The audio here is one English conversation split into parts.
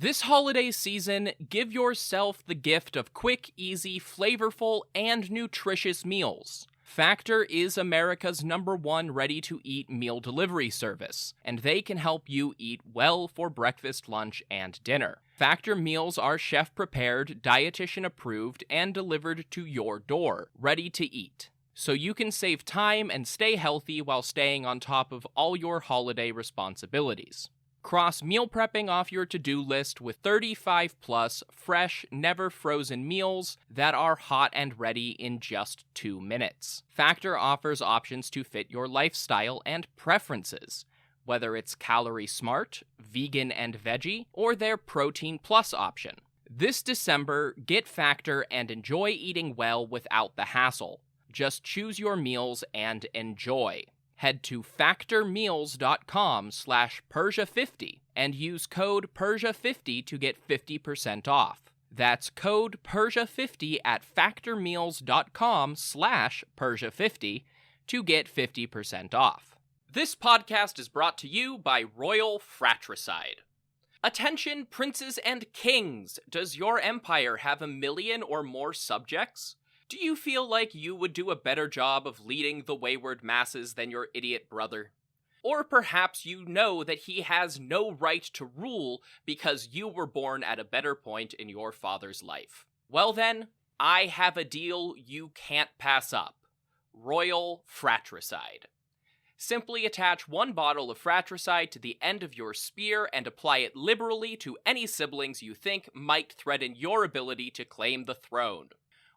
This holiday season, give yourself the gift of quick, easy, flavorful, and nutritious meals. Factor is America's #1 ready-to-eat meal delivery service, and they can help you eat well for breakfast, lunch, and dinner. Factor meals are chef-prepared, dietitian-approved, and delivered to your door, ready to eat. So you can save time and stay healthy while staying on top of all your holiday responsibilities. Cross meal prepping off your to-do list with 35-plus fresh, never-frozen meals that are hot and ready in just 2 minutes. Factor offers options to fit your lifestyle and preferences, whether it's calorie smart, vegan and veggie, or their protein plus option. This December, get Factor and enjoy eating well without the hassle. Just choose your meals and enjoy. Head to factormeals.com/Persia50 and use code Persia50 to get 50% off. That's code Persia50 at factormeals.com/Persia50 to get 50% off. This podcast is brought to you by Royal Fratricide. Attention, princes and kings! Does your empire have 1 million or more subjects? Do you feel like you would do a better job of leading the wayward masses than your idiot brother? Or perhaps you know that he has no right to rule because you were born at a better point in your father's life. Well then, I have a deal you can't pass up. Royal Fratricide. Simply attach 1 bottle of fratricide to the end of your spear and apply it liberally to any siblings you think might threaten your ability to claim the throne.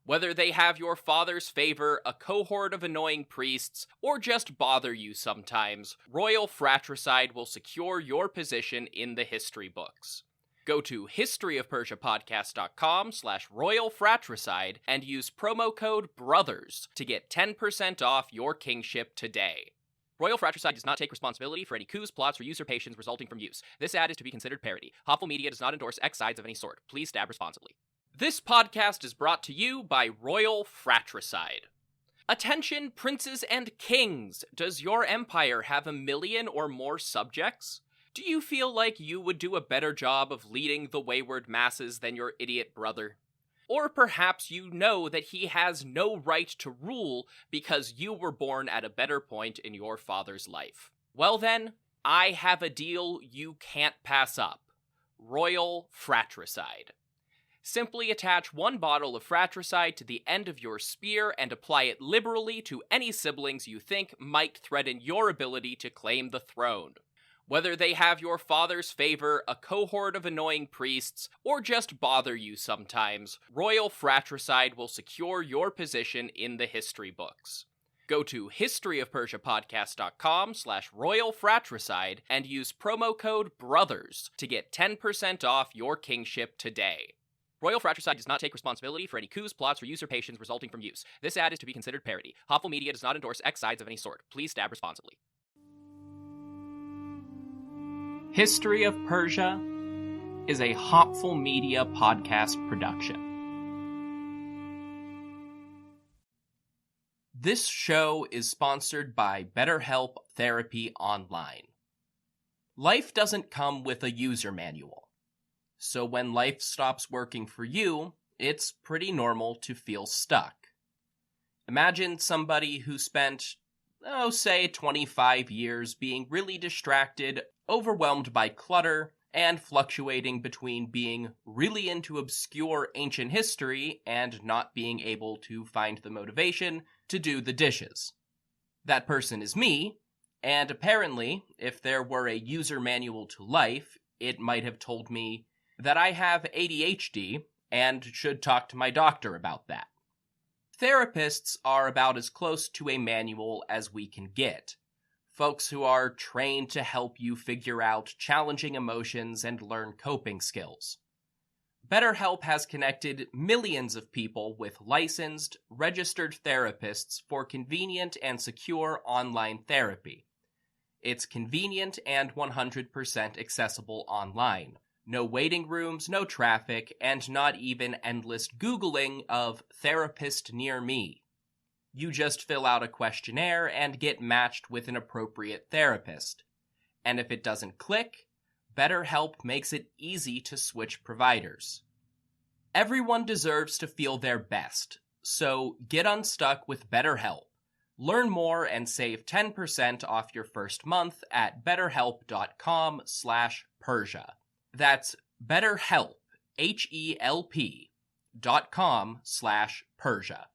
Whether they have your father's favor, a cohort of annoying priests, or just bother you sometimes, Royal Fratricide will secure your position in the history books. Go to historyofpersiapodcast.com/Royal Fratricide and use promo code BROTHERS to get 10% off your kingship today. Royal Fratricide does not take responsibility for any coups, plots, or usurpations resulting from use. This ad is to be considered parody. Hopful Media does not endorse X sides of any sort. Please stab responsibly. This podcast is brought to you by Royal Fratricide. Attention, princes and kings! Does your empire have 1 million or more subjects? Do you feel like you would do a better job of leading the wayward masses than your idiot brother? Or perhaps you know that he has no right to rule because you were born at a better point in your father's life. Well then, I have a deal you can't pass up. Royal Fratricide. Simply attach 1 bottle of fratricide to the end of your spear and apply it liberally to any siblings you think might threaten your ability to claim the throne. Whether they have your father's favor, a cohort of annoying priests, or just bother you sometimes, Royal Fratricide will secure your position in the history books. Go to historyofpersiapodcast.com/Royal Fratricide and use promo code BROTHERS to get 10% off your kingship today. Royal Fratricide does not take responsibility for any coups, plots, or usurpations resulting from use. This ad is to be considered parody. Hopful Media does not endorse X sides of any sort. Please stab responsibly. History of Persia is a Hopful Media podcast production. This show is sponsored by BetterHelp Therapy Online. Life doesn't come with a user manual. So when life stops working for you, it's pretty normal to feel stuck. Imagine somebody who spent, say 25 years being really distracted, overwhelmed by clutter, and fluctuating between being really into obscure ancient history and not being able to find the motivation to do the dishes. That person is me, and apparently, if there were a user manual to life, it might have told me that I have ADHD and should talk to my doctor about that. Therapists are about as close to a manual as we can get. Folks who are trained to help you figure out challenging emotions and learn coping skills. BetterHelp has connected millions of people with licensed, registered therapists for convenient and secure online therapy. It's convenient and 100% accessible online. No waiting rooms, no traffic, and not even endless Googling of therapist near me. You just fill out a questionnaire and get matched with an appropriate therapist. And if it doesn't click, BetterHelp makes it easy to switch providers. Everyone deserves to feel their best, so get unstuck with BetterHelp. Learn more and save 10% off your first month at betterhelp.com/Persia. That's BetterHelp, HELP.com/Persia.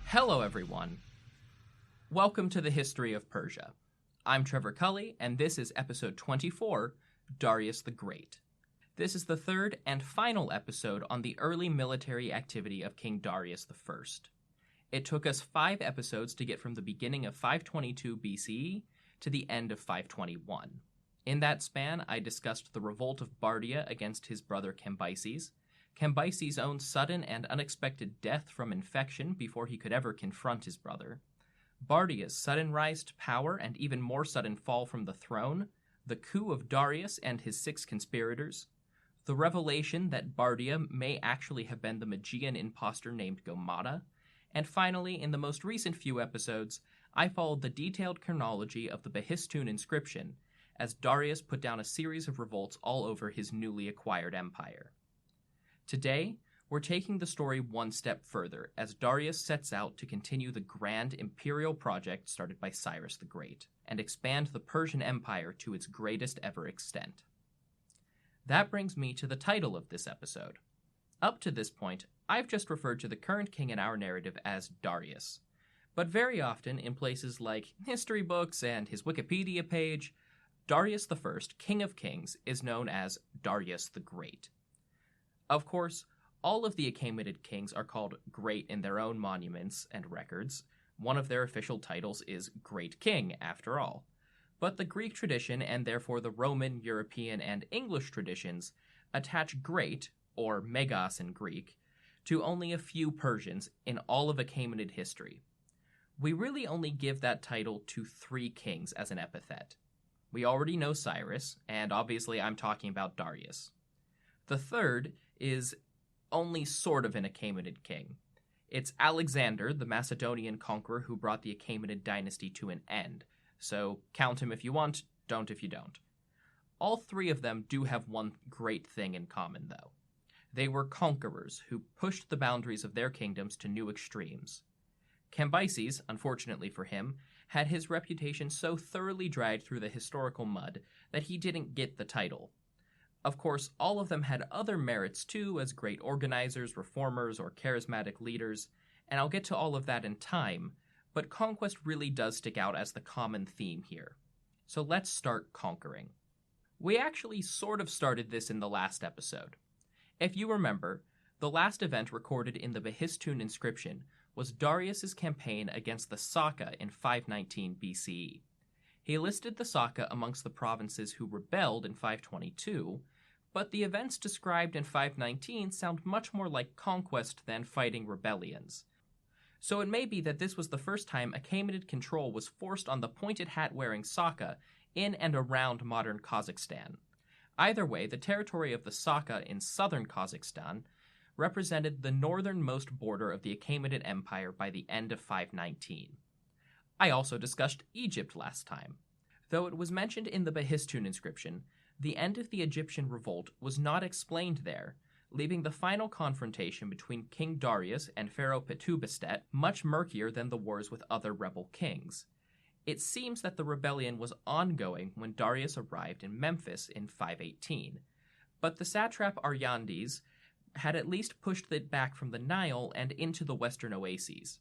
Hello, everyone. Welcome to the History of Persia. I'm Trevor Cully, and this is episode 24, Darius the Great. This is the third and final episode on the early military activity of King Darius I. It took us 5 episodes to get from the beginning of 522 BCE to the end of 521. In that span, I discussed the revolt of Bardia against his brother Cambyses, Cambyses' own sudden and unexpected death from infection before he could ever confront his brother, Bardia's sudden rise to power and even more sudden fall from the throne, the coup of Darius and his 6 conspirators, the revelation that Bardia may actually have been the Magian imposter named Gomata, and finally, in the most recent few episodes, I followed the detailed chronology of the Behistun inscription as Darius put down a series of revolts all over his newly acquired empire. Today, we're taking the story one step further as Darius sets out to continue the grand imperial project started by Cyrus the Great and expand the Persian Empire to its greatest ever extent. That brings me to the title of this episode. Up to this point, I've just referred to the current king in our narrative as Darius, but very often in places like history books and his Wikipedia page, Darius I, King of Kings, is known as Darius the Great. Of course, all of the Achaemenid kings are called great in their own monuments and records. One of their official titles is Great King, after all. But the Greek tradition, and therefore the Roman, European, and English traditions, attach great, or megas in Greek, to only a few Persians in all of Achaemenid history. We really only give that title to 3 kings as an epithet. We already know Cyrus, and obviously I'm talking about Darius. The third is only sort of an Achaemenid king. It's Alexander, the Macedonian conqueror who brought the Achaemenid dynasty to an end, so count him if you want, don't if you don't. All 3 of them do have one great thing in common, though. They were conquerors who pushed the boundaries of their kingdoms to new extremes. Cambyses, unfortunately for him, had his reputation so thoroughly dragged through the historical mud that he didn't get the title. Of course, all of them had other merits too as great organizers, reformers, or charismatic leaders, and I'll get to all of that in time, but conquest really does stick out as the common theme here. So let's start conquering. We actually sort of started this in the last episode. If you remember, the last event recorded in the Behistun inscription was Darius's campaign against the Saka in 519 BCE. He listed the Saka amongst the provinces who rebelled in 522, but the events described in 519 sound much more like conquest than fighting rebellions. So it may be that this was the first time Achaemenid control was forced on the pointed hat-wearing Saka in and around modern Kazakhstan. Either way, the territory of the Saka in southern Kazakhstan represented the northernmost border of the Achaemenid Empire by the end of 519. I also discussed Egypt last time. Though it was mentioned in the Behistun inscription, the end of the Egyptian revolt was not explained there, leaving the final confrontation between King Darius and Pharaoh Petubastet much murkier than the wars with other rebel kings. It seems that the rebellion was ongoing when Darius arrived in Memphis in 518, but the satrap Aryandes had at least pushed it back from the Nile and into the western oases.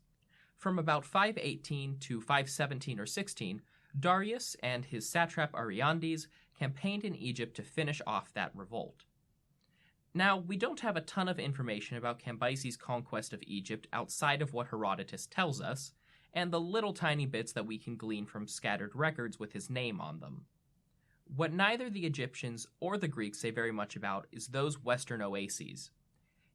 From about 518 to 517 or 16, Darius and his satrap Aryandes campaigned in Egypt to finish off that revolt. Now, we don't have a ton of information about Cambyses' conquest of Egypt outside of what Herodotus tells us, and the little tiny bits that we can glean from scattered records with his name on them. What neither the Egyptians or the Greeks say very much about is those western oases.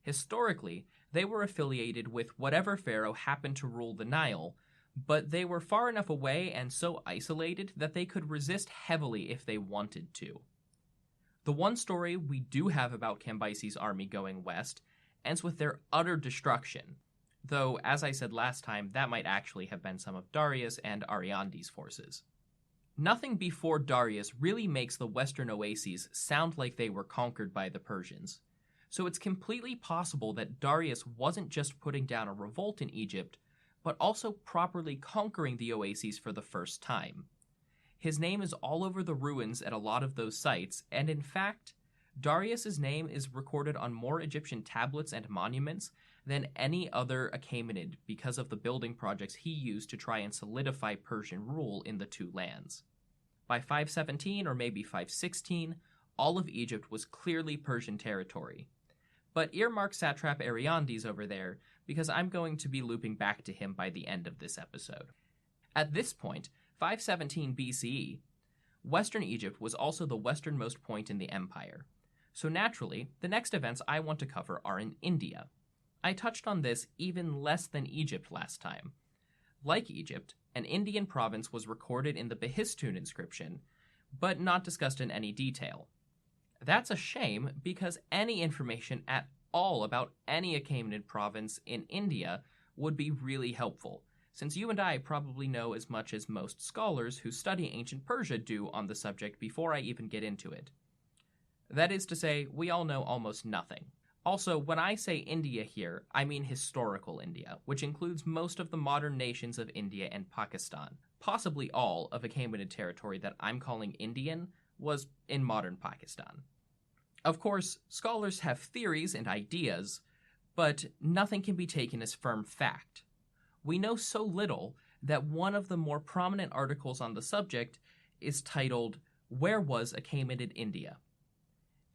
Historically, they were affiliated with whatever pharaoh happened to rule the Nile, but they were far enough away and so isolated that they could resist heavily if they wanted to. The one story we do have about Cambyses' army going west ends with their utter destruction, though, as I said last time, that might actually have been some of Darius and Ariandes' forces. Nothing before Darius really makes the western oases sound like they were conquered by the Persians, so it's completely possible that Darius wasn't just putting down a revolt in Egypt, but also properly conquering the oases for the first time. His name is all over the ruins at a lot of those sites, and in fact, Darius's name is recorded on more Egyptian tablets and monuments than any other Achaemenid because of the building projects he used to try and solidify Persian rule in the two lands. By 517 or maybe 516, all of Egypt was clearly Persian territory. But earmark satrap Ariandes over there, because I'm going to be looping back to him by the end of this episode. At this point, 517 BCE, Western Egypt was also the westernmost point in the empire. So naturally, the next events I want to cover are in India. I touched on this even less than Egypt last time. Like Egypt, an Indian province was recorded in the Behistun inscription, but not discussed in any detail. That's a shame, because any information at all about any Achaemenid province in India would be really helpful, since you and I probably know as much as most scholars who study ancient Persia do on the subject before I even get into it. That is to say, we all know almost nothing. Also, when I say India here, I mean historical India, which includes most of the modern nations of India and Pakistan. Possibly all of Achaemenid territory that I'm calling Indian was in modern Pakistan. Of course, scholars have theories and ideas, but nothing can be taken as firm fact. We know so little that one of the more prominent articles on the subject is titled, "Where was Achaemenid India?"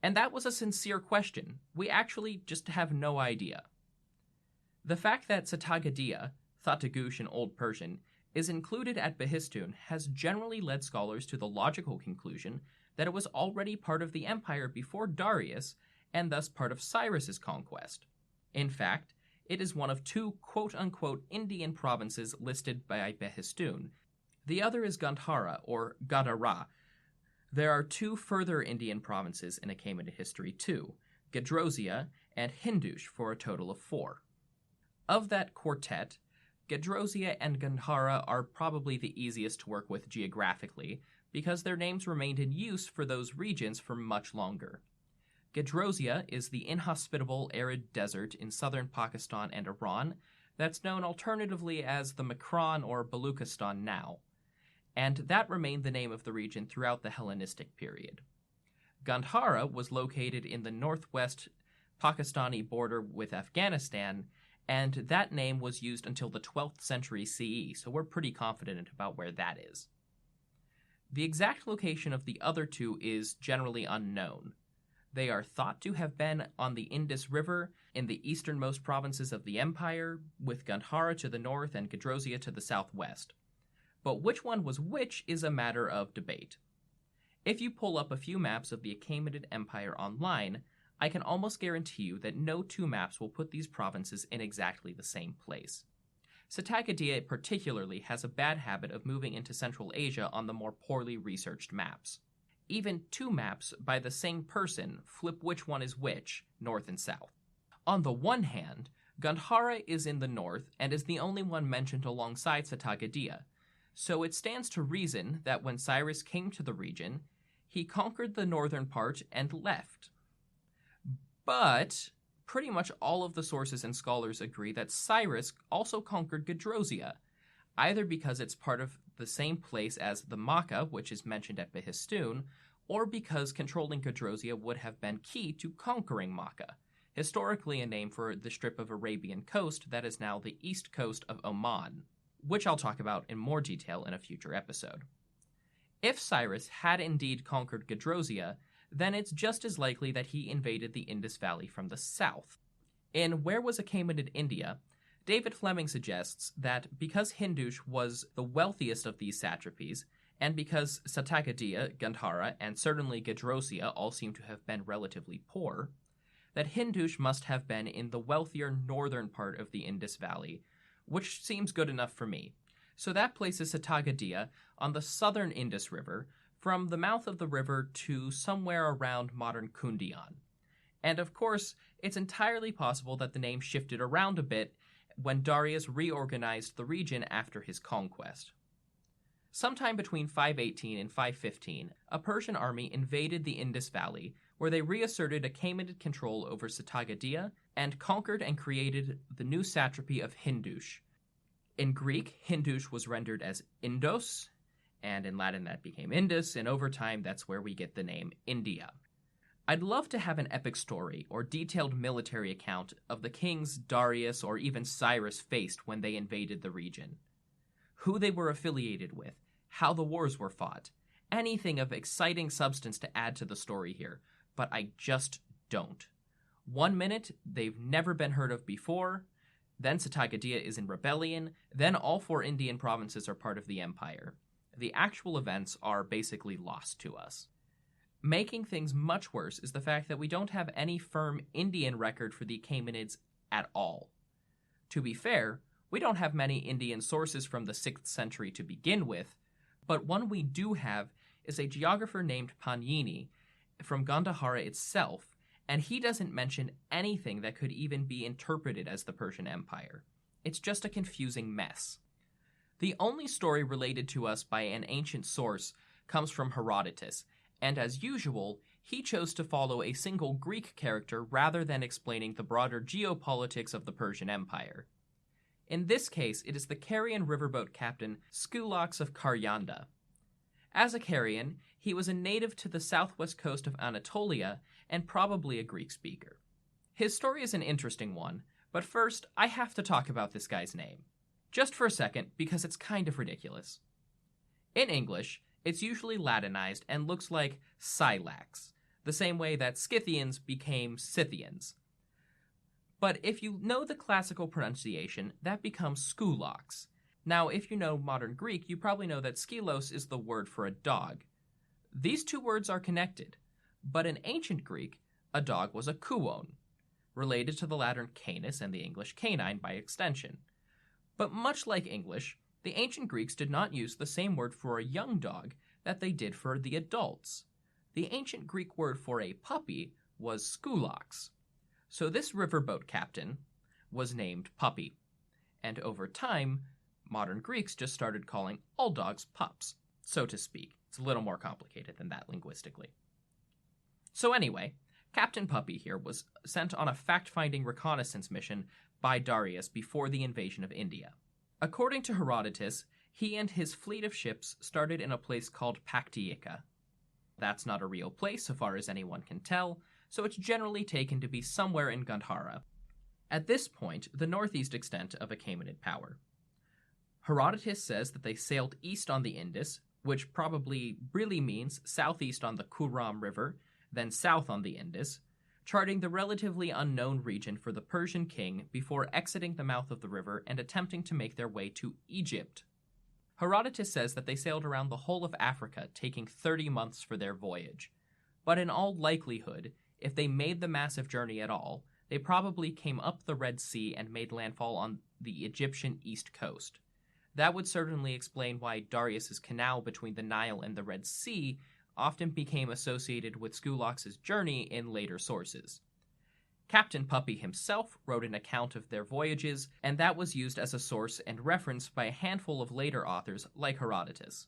And that was a sincere question. We actually just have no idea. The fact that Satagadia, Thatagush in Old Persian, is included at Behistun has generally led scholars to the logical conclusion that it was already part of the empire before Darius, and thus part of Cyrus's conquest. In fact, it is one of two quote-unquote Indian provinces listed by Behistun. The other is Gandhara, or Gadara. There are two further Indian provinces in Achaemenid history too, Gedrosia and Hindush, for a total of 4. Of that quartet, Gedrosia and Gandhara are probably the easiest to work with geographically, because their names remained in use for those regions for much longer. Gedrosia is the inhospitable arid desert in southern Pakistan and Iran that's known alternatively as the Makran or Baluchistan now, and that remained the name of the region throughout the Hellenistic period. Gandhara was located in the northwest Pakistani border with Afghanistan, and that name was used until the 12th century CE, so we're pretty confident about where that is. The exact location of the other two is generally unknown. They are thought to have been on the Indus River in the easternmost provinces of the empire, with Gandhara to the north and Gedrosia to the southwest. But which one was which is a matter of debate. If you pull up a few maps of the Achaemenid Empire online, I can almost guarantee you that no two maps will put these provinces in exactly the same place. Satagadia particularly has a bad habit of moving into Central Asia on the more poorly researched maps. Even two maps by the same person flip which one is which, north and south. On the one hand, Gandhara is in the north and is the only one mentioned alongside Satagadia, so it stands to reason that when Cyrus came to the region, he conquered the northern part and left. But pretty much all of the sources and scholars agree that Cyrus also conquered Gedrosia, either because it's part of the same place as the Makkah, which is mentioned at Behistun, or because controlling Gedrosia would have been key to conquering Makkah, historically a name for the strip of Arabian coast that is now the east coast of Oman, which I'll talk about in more detail in a future episode. If Cyrus had indeed conquered Gedrosia, then it's just as likely that he invaded the Indus Valley from the south. In Where Was Achaemenid India?, David Fleming suggests that because Hindush was the wealthiest of these satrapies, and because Satagadia, Gandhara, and certainly Gedrosia all seem to have been relatively poor, that Hindush must have been in the wealthier northern part of the Indus Valley, which seems good enough for me. So that places Satagadia on the southern Indus River, from the mouth of the river to somewhere around modern Kundian. And of course, it's entirely possible that the name shifted around a bit when Darius reorganized the region after his conquest. Sometime between 518 and 515, a Persian army invaded the Indus Valley, where they reasserted Achaemenid control over Satagadia and conquered and created the new satrapy of Hindush. In Greek, Hindush was rendered as Indos, and in Latin that became Indus, and over time that's where we get the name India. I'd love to have an epic story or detailed military account of the kings Darius or even Cyrus faced when they invaded the region. Who they were affiliated with, how the wars were fought, anything of exciting substance to add to the story here, but I just don't. 1 minute, they've never been heard of before, then Satagadia is in rebellion, then all 4 Indian provinces are part of the empire. The actual events are basically lost to us. Making things much worse is the fact that we don't have any firm Indian record for the Achaemenids at all. To be fair, we don't have many Indian sources from the 6th century to begin with, but one we do have is a geographer named Panini from Gandhara itself, and he doesn't mention anything that could even be interpreted as the Persian Empire. It's just a confusing mess. The only story related to us by an ancient source comes from Herodotus, and as usual, he chose to follow a single Greek character rather than explaining the broader geopolitics of the Persian Empire. In this case, it is the Carian riverboat captain Skulaks of Karyanda. As a Carian, he was a native to the southwest coast of Anatolia and probably a Greek speaker. His story is an interesting one, but first, I have to talk about this guy's name. Just for a second, because it's kind of ridiculous. In English, it's usually Latinized and looks like Silax, the same way that Scythians became Scythians. But if you know the classical pronunciation, that becomes Skulaks. Now, if you know modern Greek, you probably know that skylos is the word for a dog. These 2 words are connected, but in ancient Greek, a dog was a kuon, related to the Latin canis and the English canine by extension. But much like English, the ancient Greeks did not use the same word for a young dog that they did for the adults. The ancient Greek word for a puppy was skulax. So this riverboat captain was named Puppy. And over time, modern Greeks just started calling all dogs pups, so to speak. It's a little more complicated than that linguistically. So anyway, Captain Puppy here was sent on a fact-finding reconnaissance mission by Darius before the invasion of India. According to Herodotus, he and his fleet of ships started in a place called Paktiika. That's not a real place so far as anyone can tell, so it's generally taken to be somewhere in Gandhara. At this point, the northeast extent of Achaemenid power. Herodotus says that they sailed east on the Indus, which probably really means southeast on the Kuram River, then south on the Indus, charting the relatively unknown region for the Persian king before exiting the mouth of the river and attempting to make their way to Egypt. Herodotus says that they sailed around the whole of Africa, taking 30 months for their voyage. But in all likelihood, if they made the massive journey at all, they probably came up the Red Sea and made landfall on the Egyptian east coast. That would certainly explain why Darius's canal between the Nile and the Red Sea often became associated with Skulax's journey in later sources. Captain Puppy himself wrote an account of their voyages, and that was used as a source and referenced by a handful of later authors like Herodotus.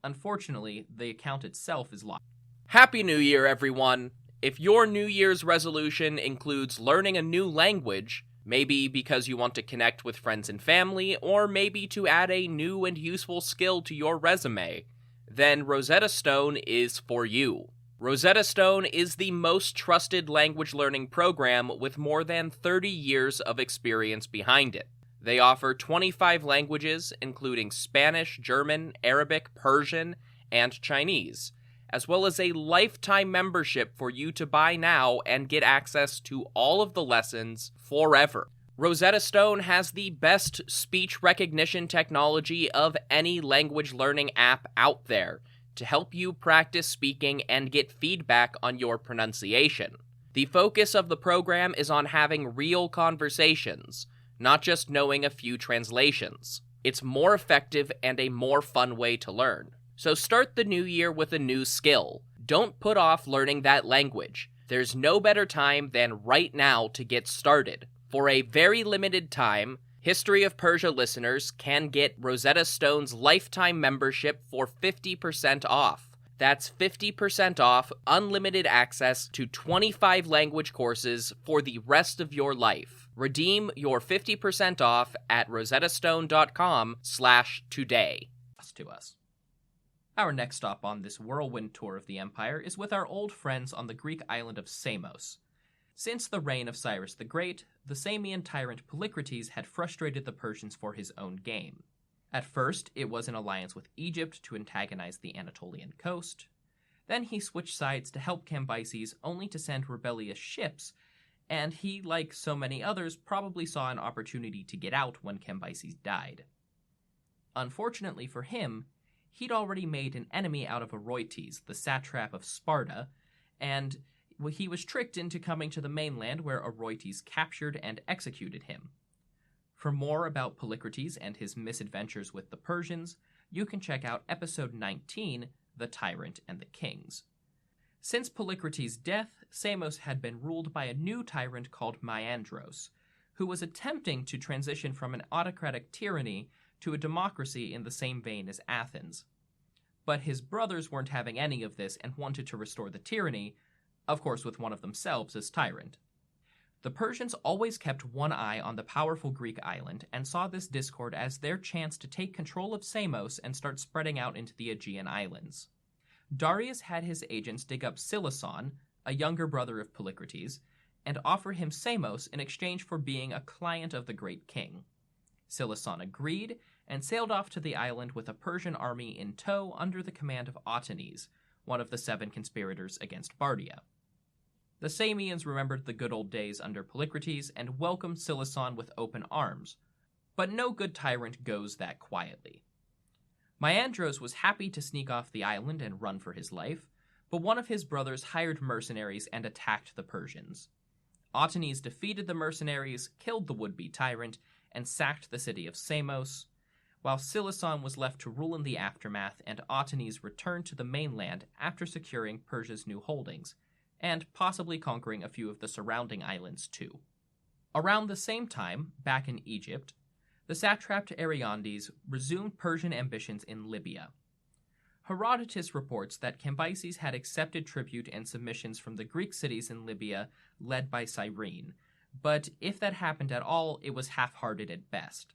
Unfortunately, the account itself is lost. Happy New Year, everyone! If your New Year's resolution includes learning a new language, maybe because you want to connect with friends and family, or maybe to add a new and useful skill to your resume, then Rosetta Stone is for you. Rosetta Stone is the most trusted language learning program with more than 30 years of experience behind it. They offer 25 languages, including Spanish, German, Arabic, Persian, and Chinese, as well as a lifetime membership for you to buy now and get access to all of the lessons forever. Rosetta Stone has the best speech recognition technology of any language learning app out there to help you practice speaking and get feedback on your pronunciation. The focus of the program is on having real conversations, not just knowing a few translations. It's more effective and a more fun way to learn. So start the new year with a new skill. Don't put off learning that language. There's no better time than right now to get started. For a very limited time, History of Persia listeners can get Rosetta Stone's lifetime membership for 50% off. That's 50% off unlimited access to 25 language courses for the rest of your life. Redeem your 50% off at rosettastone.com/today. To us. Our next stop on this whirlwind tour of the empire is with our old friends on the Greek island of Samos. Since the reign of Cyrus the Great, the Samian tyrant Polycrates had frustrated the Persians for his own gain. At first, it was an alliance with Egypt to antagonize the Anatolian coast. Then he switched sides to help Cambyses, only to send rebellious ships, and he, like so many others, probably saw an opportunity to get out when Cambyses died. Unfortunately for him, he'd already made an enemy out of Oroetes, the satrap of Sparta, and he was tricked into coming to the mainland where Oroetes captured and executed him. For more about Polycrates and his misadventures with the Persians, you can check out episode 19, The Tyrant and the Kings. Since Polycrates' death, Samos had been ruled by a new tyrant called Maiandros, who was attempting to transition from an autocratic tyranny to a democracy in the same vein as Athens. But his brothers weren't having any of this and wanted to restore the tyranny, of course with one of themselves as tyrant. The Persians always kept one eye on the powerful Greek island and saw this discord as their chance to take control of Samos and start spreading out into the Aegean islands. Darius had his agents dig up Silicon, a younger brother of Polycrates, and offer him Samos in exchange for being a client of the great king. Silicon agreed and sailed off to the island with a Persian army in tow under the command of Otanes, one of the 7 conspirators against Bardia. The Samians remembered the good old days under Polycrates and welcomed Silicon with open arms, but no good tyrant goes that quietly. Maiandros was happy to sneak off the island and run for his life, but one of his brothers hired mercenaries and attacked the Persians. Otanes defeated the mercenaries, killed the would-be tyrant, and sacked the city of Samos, while Silicon was left to rule in the aftermath, and Otanes returned to the mainland after securing Persia's new holdings, and possibly conquering a few of the surrounding islands too. Around the same time, back in Egypt, the satrap Arianddes resumed Persian ambitions in Libya. Herodotus reports that Cambyses had accepted tribute and submissions from the Greek cities in Libya led by Cyrene, but if that happened at all, it was half-hearted at best.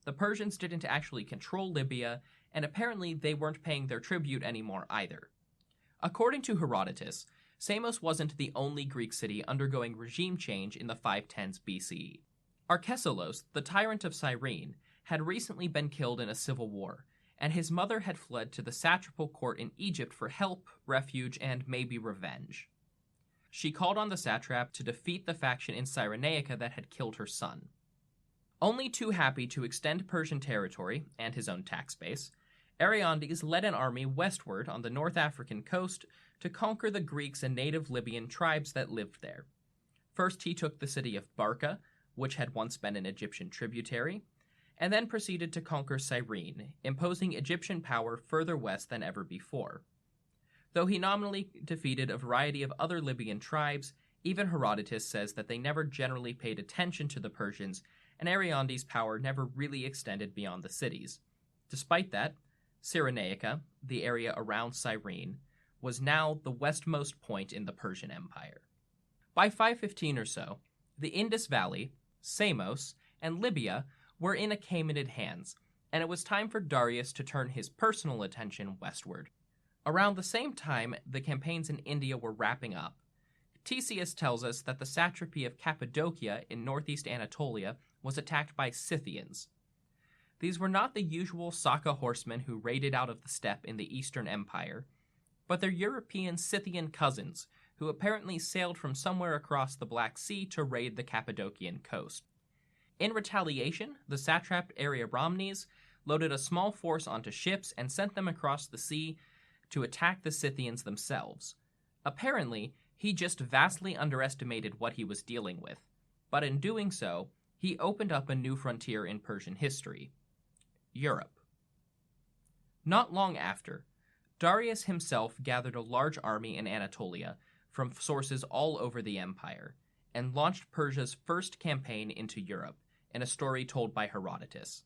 The Persians didn't actually control Libya, and apparently they weren't paying their tribute anymore either. According to Herodotus, Samos wasn't the only Greek city undergoing regime change in the 510s BCE. Archeselos, the tyrant of Cyrene, had recently been killed in a civil war, and his mother had fled to the satrapal court in Egypt for help, refuge, and maybe revenge. She called on the satrap to defeat the faction in Cyrenaica that had killed her son. Only too happy to extend Persian territory and his own tax base, Arianddes led an army westward on the North African coast to conquer the Greeks and native Libyan tribes that lived there. First he took the city of Barca, which had once been an Egyptian tributary, and then proceeded to conquer Cyrene, imposing Egyptian power further west than ever before. Though he nominally defeated a variety of other Libyan tribes, even Herodotus says that they never generally paid attention to the Persians, and Arianddes' power never really extended beyond the cities. Despite that, Cyrenaica, the area around Cyrene, was now the westmost point in the Persian Empire. By 515 or so, the Indus Valley, Samos, and Libya were in Achaemenid hands, and it was time for Darius to turn his personal attention westward. Around the same time, the campaigns in India were wrapping up. Ctesias tells us that the satrapy of Cappadocia in northeast Anatolia was attacked by Scythians. These were not the usual Saka horsemen who raided out of the steppe in the Eastern Empire, but their European Scythian cousins, who apparently sailed from somewhere across the Black Sea to raid the Cappadocian coast. In retaliation, the satrap Ariaramnes loaded a small force onto ships and sent them across the sea to attack the Scythians themselves. Apparently, he just vastly underestimated what he was dealing with, but in doing so, he opened up a new frontier in Persian history: Europe. Not long after, Darius himself gathered a large army in Anatolia from sources all over the empire, and launched Persia's first campaign into Europe in a story told by Herodotus.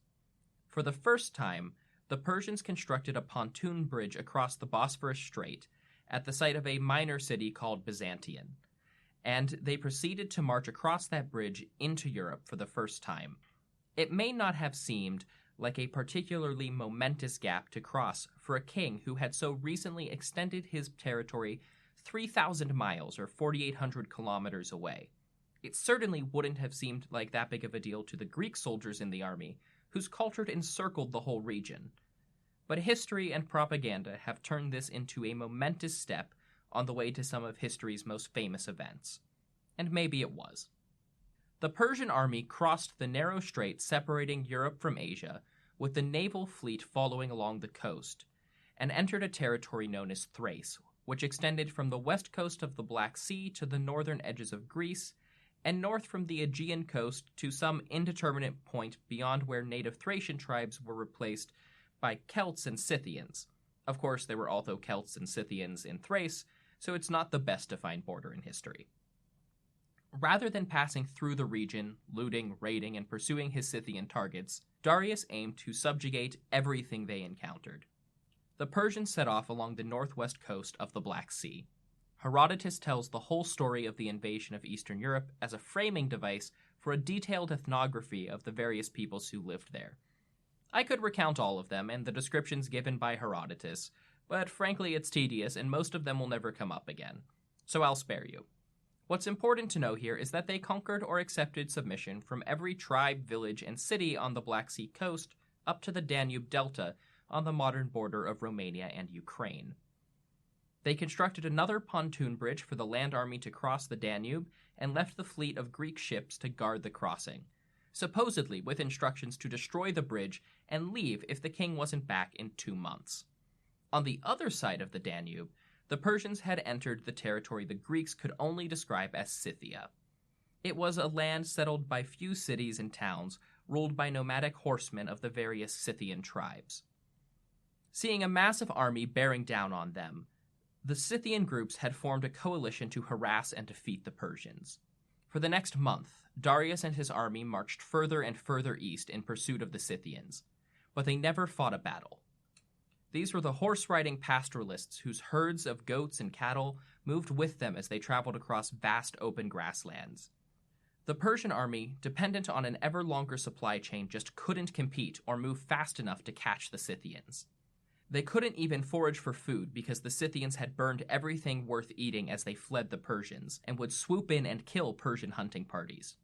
For the first time, the Persians constructed a pontoon bridge across the Bosphorus Strait at the site of a minor city called Byzantium, and they proceeded to march across that bridge into Europe for the first time. It may not have seemed like a particularly momentous gap to cross for a king who had so recently extended his territory 3,000 miles or 4,800 kilometers away. It certainly wouldn't have seemed like that big of a deal to the Greek soldiers in the army, whose culture encircled the whole region. But history and propaganda have turned this into a momentous step on the way to some of history's most famous events. And maybe it was. The Persian army crossed the narrow strait separating Europe from Asia, with the naval fleet following along the coast, and entered a territory known as Thrace, which extended from the west coast of the Black Sea to the northern edges of Greece, and north from the Aegean coast to some indeterminate point beyond where native Thracian tribes were replaced by Celts and Scythians. Of course, there were also Celts and Scythians in Thrace, so it's not the best defined border in history. Rather than passing through the region, looting, raiding, and pursuing his Scythian targets, Darius aimed to subjugate everything they encountered. The Persians set off along the northwest coast of the Black Sea. Herodotus tells the whole story of the invasion of Eastern Europe as a framing device for a detailed ethnography of the various peoples who lived there. I could recount all of them and the descriptions given by Herodotus, but frankly it's tedious and most of them will never come up again, so I'll spare you. What's important to know here is that they conquered or accepted submission from every tribe, village, and city on the Black Sea coast up to the Danube Delta on the modern border of Romania and Ukraine. They constructed another pontoon bridge for the land army to cross the Danube and left the fleet of Greek ships to guard the crossing, supposedly with instructions to destroy the bridge and leave if the king wasn't back in 2 months. On the other side of the Danube, the Persians had entered the territory the Greeks could only describe as Scythia. It was a land settled by few cities and towns, ruled by nomadic horsemen of the various Scythian tribes. Seeing a massive army bearing down on them, the Scythian groups had formed a coalition to harass and defeat the Persians. For the next month, Darius and his army marched further and further east in pursuit of the Scythians, but they never fought a battle. These were the horse-riding pastoralists whose herds of goats and cattle moved with them as they traveled across vast open grasslands. The Persian army, dependent on an ever longer supply chain, just couldn't compete or move fast enough to catch the Scythians. They couldn't even forage for food because the Scythians had burned everything worth eating as they fled the Persians, and would swoop in and kill Persian hunting parties.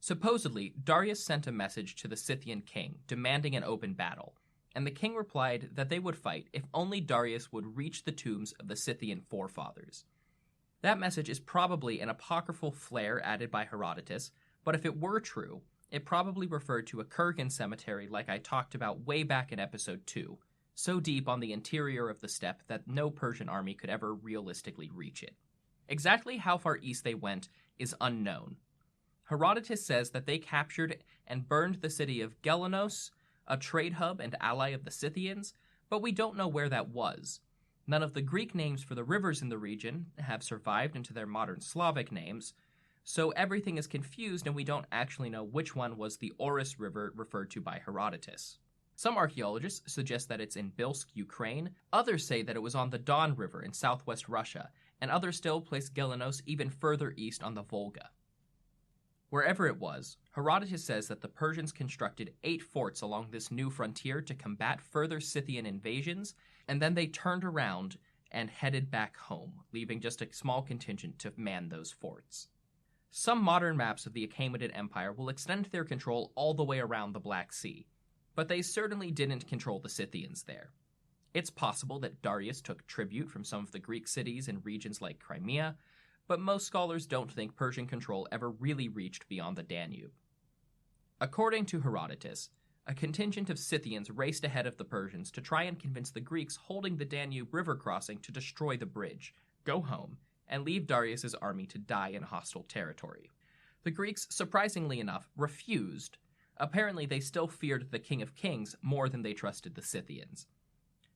Supposedly, Darius sent a message to the Scythian king demanding an open battle, and the king replied that they would fight if only Darius would reach the tombs of the Scythian forefathers. That message is probably an apocryphal flair added by Herodotus, but if it were true, it probably referred to a Kurgan cemetery like I talked about way back in episode 2, so deep on the interior of the steppe that no Persian army could ever realistically reach it. Exactly how far east they went is unknown. Herodotus says that they captured and burned the city of Gelenos, a trade hub and ally of the Scythians, but we don't know where that was. None of the Greek names for the rivers in the region have survived into their modern Slavic names, so everything is confused and we don't actually know which one was the Oris River referred to by Herodotus. Some archaeologists suggest that it's in Bilsk, Ukraine, others say that it was on the Don River in southwest Russia, and others still place Gelenos even further east on the Volga. Wherever it was, Herodotus says that the Persians constructed 8 forts along this new frontier to combat further Scythian invasions, and then they turned around and headed back home, leaving just a small contingent to man those forts. Some modern maps of the Achaemenid Empire will extend their control all the way around the Black Sea, but they certainly didn't control the Scythians there. It's possible that Darius took tribute from some of the Greek cities in regions like Crimea, but most scholars don't think Persian control ever really reached beyond the Danube. According to Herodotus, a contingent of Scythians raced ahead of the Persians to try and convince the Greeks holding the Danube River crossing to destroy the bridge, go home, and leave Darius's army to die in hostile territory. The Greeks, surprisingly enough, refused. Apparently they still feared the King of Kings more than they trusted the Scythians.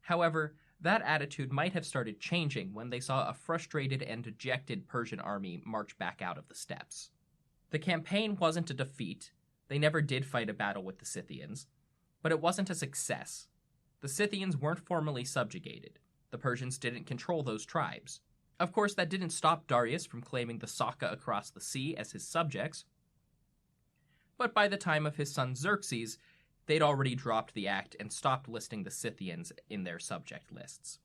However, that attitude might have started changing when they saw a frustrated and dejected Persian army march back out of the steppes. The campaign wasn't a defeat. They never did fight a battle with the Scythians, but it wasn't a success. The Scythians weren't formally subjugated. The Persians didn't control those tribes. Of course, that didn't stop Darius from claiming the Saka across the sea as his subjects, but by the time of his son Xerxes, they'd already dropped the act and stopped listing the Scythians in their subject lists.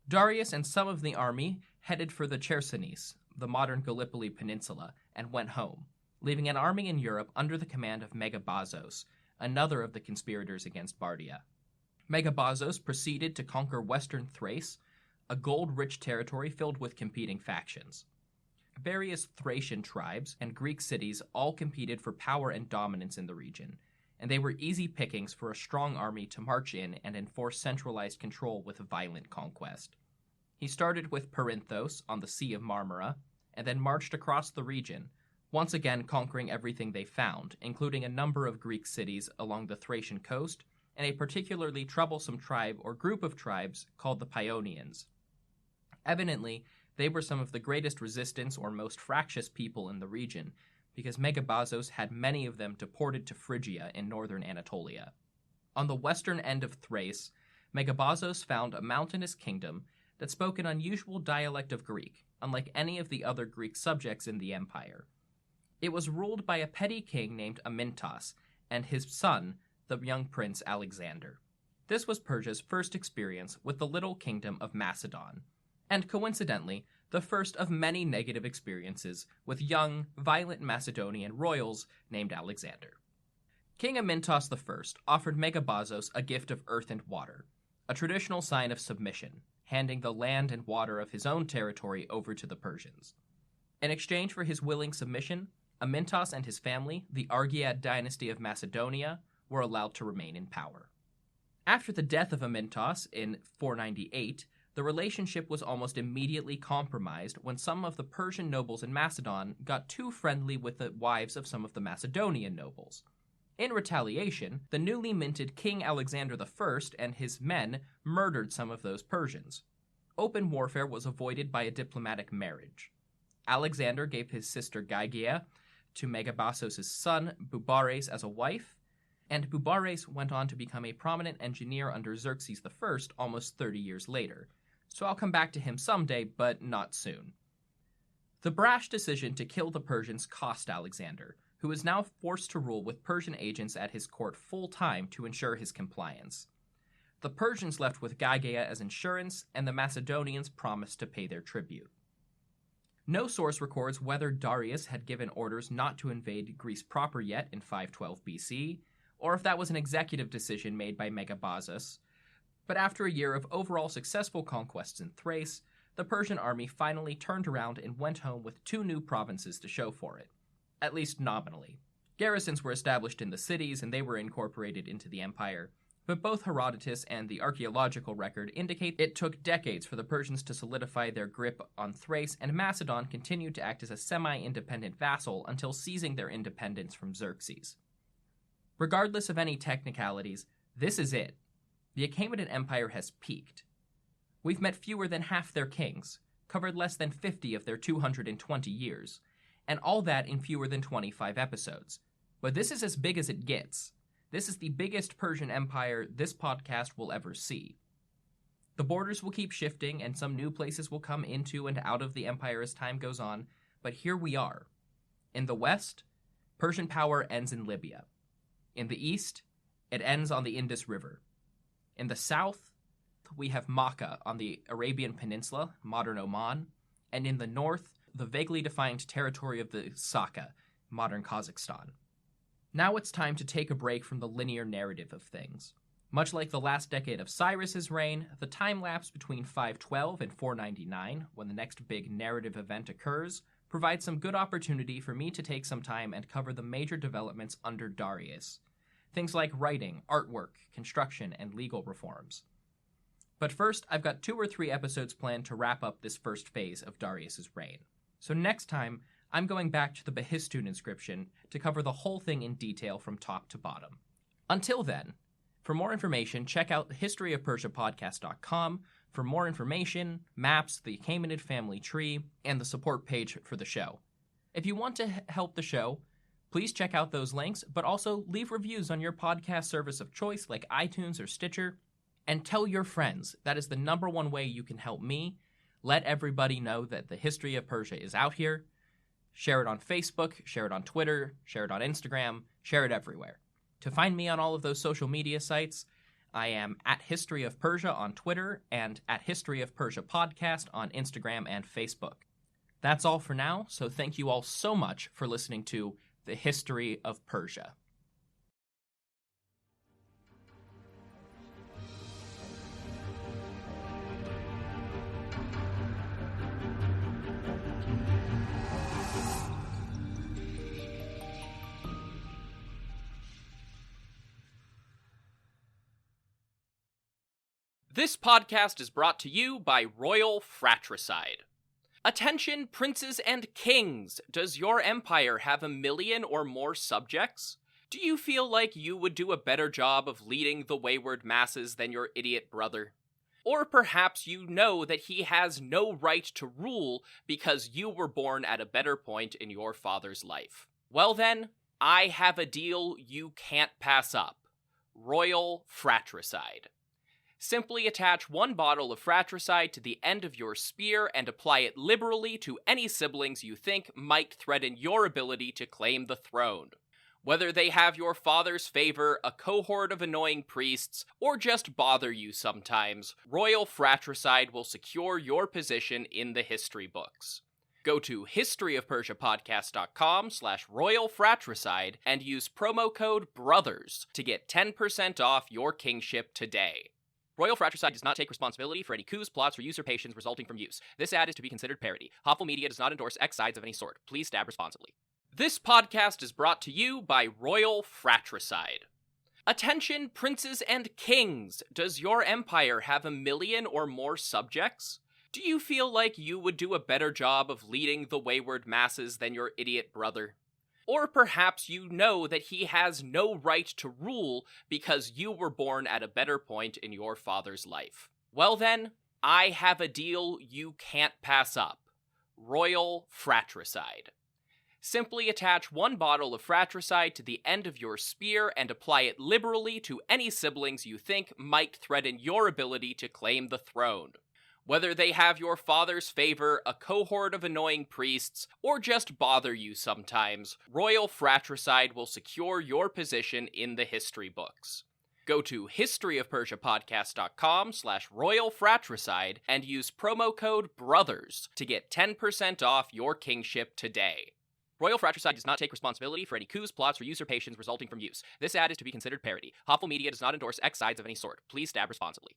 Darius and some of the army headed for the Chersonese, the modern Gallipoli Peninsula, and went home, leaving an army in Europe under the command of Megabazos, another of the conspirators against Bardia. Megabazos proceeded to conquer western Thrace, a gold-rich territory filled with competing factions. Various Thracian tribes and Greek cities all competed for power and dominance in the region, and they were easy pickings for a strong army to march in and enforce centralized control with violent conquest. He started with Perinthos on the Sea of Marmara, and then marched across the region, once again conquering everything they found, including a number of Greek cities along the Thracian coast, and a particularly troublesome tribe or group of tribes called the Paeonians. Evidently, they were some of the greatest resistance or most fractious people in the region, because Megabazos had many of them deported to Phrygia in northern Anatolia. On the western end of Thrace, Megabazos found a mountainous kingdom that spoke an unusual dialect of Greek, unlike any of the other Greek subjects in the empire. It was ruled by a petty king named Amyntas and his son, the young prince Alexander. This was Persia's first experience with the little kingdom of Macedon, and coincidentally, the first of many negative experiences with young, violent Macedonian royals named Alexander. King Amyntas I offered Megabazos a gift of earth and water, a traditional sign of submission, handing the land and water of his own territory over to the Persians. In exchange for his willing submission, Amyntas and his family, the Argead dynasty of Macedonia, were allowed to remain in power. After the death of Amyntas in 498, the relationship was almost immediately compromised when some of the Persian nobles in Macedon got too friendly with the wives of some of the Macedonian nobles. In retaliation, the newly minted King Alexander I and his men murdered some of those Persians. Open warfare was avoided by a diplomatic marriage. Alexander gave his sister Gygaea to Megabazos' son Bubares as a wife, and Bubares went on to become a prominent engineer under Xerxes I almost 30 years later. So I'll come back to him someday, but not soon. The brash decision to kill the Persians cost Alexander, who is now forced to rule with Persian agents at his court full-time to ensure his compliance. The Persians left with Gygaea as insurance, and the Macedonians promised to pay their tribute. No source records whether Darius had given orders not to invade Greece proper yet in 512 BC, or if that was an executive decision made by Megabazos, but after a year of overall successful conquests in Thrace, the Persian army finally turned around and went home with 2 new provinces to show for it, at least nominally. Garrisons were established in the cities and they were incorporated into the empire, but both Herodotus and the archaeological record indicate it took decades for the Persians to solidify their grip on Thrace, and Macedon continued to act as a semi-independent vassal until seizing their independence from Xerxes. Regardless of any technicalities, this is it. The Achaemenid Empire has peaked. We've met fewer than half their kings, covered less than 50 of their 220 years, and all that in fewer than 25 episodes. But this is as big as it gets. This is the biggest Persian Empire this podcast will ever see. The borders will keep shifting, and some new places will come into and out of the empire as time goes on, but here we are. In the west, Persian power ends in Libya. In the east, it ends on the Indus River. In the south, we have Makkah on the Arabian Peninsula, modern Oman, and in the north, the vaguely defined territory of the Saka, modern Kazakhstan. Now it's time to take a break from the linear narrative of things. Much like the last decade of Cyrus's reign, the time lapse between 512 and 499, when the next big narrative event occurs, provides some good opportunity for me to take some time and cover the major developments under Darius. Things like writing, artwork, construction, and legal reforms. But first, I've got 2 or 3 episodes planned to wrap up this first phase of Darius's reign. So next time, I'm going back to the Behistun inscription to cover the whole thing in detail from top to bottom. Until then, for more information, check out historyofpersiapodcast.com, for more information, maps, the Achaemenid family tree, and the support page for the show. If you want to help the show, please check out those links, but also leave reviews on your podcast service of choice like iTunes or Stitcher, and tell your friends. That is the number one way you can help me. Let everybody know that the history of Persia is out here. Share it on Facebook, share it on Twitter, share it on Instagram, share it everywhere. To find me on all of those social media sites, I am at History of Persia on Twitter and at History of Persia Podcast on Instagram and Facebook. That's all for now, so thank you all so much for listening to The History of Persia. This podcast is brought to you by Royal Fratricide. Attention, princes and kings! Does your empire have 1 million or more subjects? Do you feel like you would do a better job of leading the wayward masses than your idiot brother? Or perhaps you know that he has no right to rule because you were born at a better point in your father's life. Well then, I have a deal you can't pass up. Royal Fratricide. Simply attach 1 bottle of fratricide to the end of your spear and apply it liberally to any siblings you think might threaten your ability to claim the throne. Whether they have your father's favor, a cohort of annoying priests, or just bother you sometimes, Royal Fratricide will secure your position in the history books. Go to historyofpersiapodcast.com/Royal Fratricide and use promo code BROTHERS to get 10% off your kingship today. Royal Fratricide does not take responsibility for any coups, plots, or usurpations resulting from use. This ad is to be considered parody. Hopful Media does not endorse X sides of any sort. Please stab responsibly. This podcast is brought to you by Royal Fratricide. Attention, princes and kings! Does your empire have 1 million or more subjects? Do you feel like you would do a better job of leading the wayward masses than your idiot brother? Or perhaps you know that he has no right to rule because you were born at a better point in your father's life. Well then, I have a deal you can't pass up. Royal Fratricide. Simply attach 1 bottle of fratricide to the end of your spear and apply it liberally to any siblings you think might threaten your ability to claim the throne. Whether they have your father's favor, a cohort of annoying priests, or just bother you sometimes, Royal Fratricide will secure your position in the history books. Go to historyofpersiapodcast.com/Royal Fratricide and use promo code BROTHERS to get 10% off your kingship today. Royal Fratricide does not take responsibility for any coups, plots, or usurpations resulting from use. This ad is to be considered parody. Hopful Media does not endorse X sides of any sort. Please stab responsibly.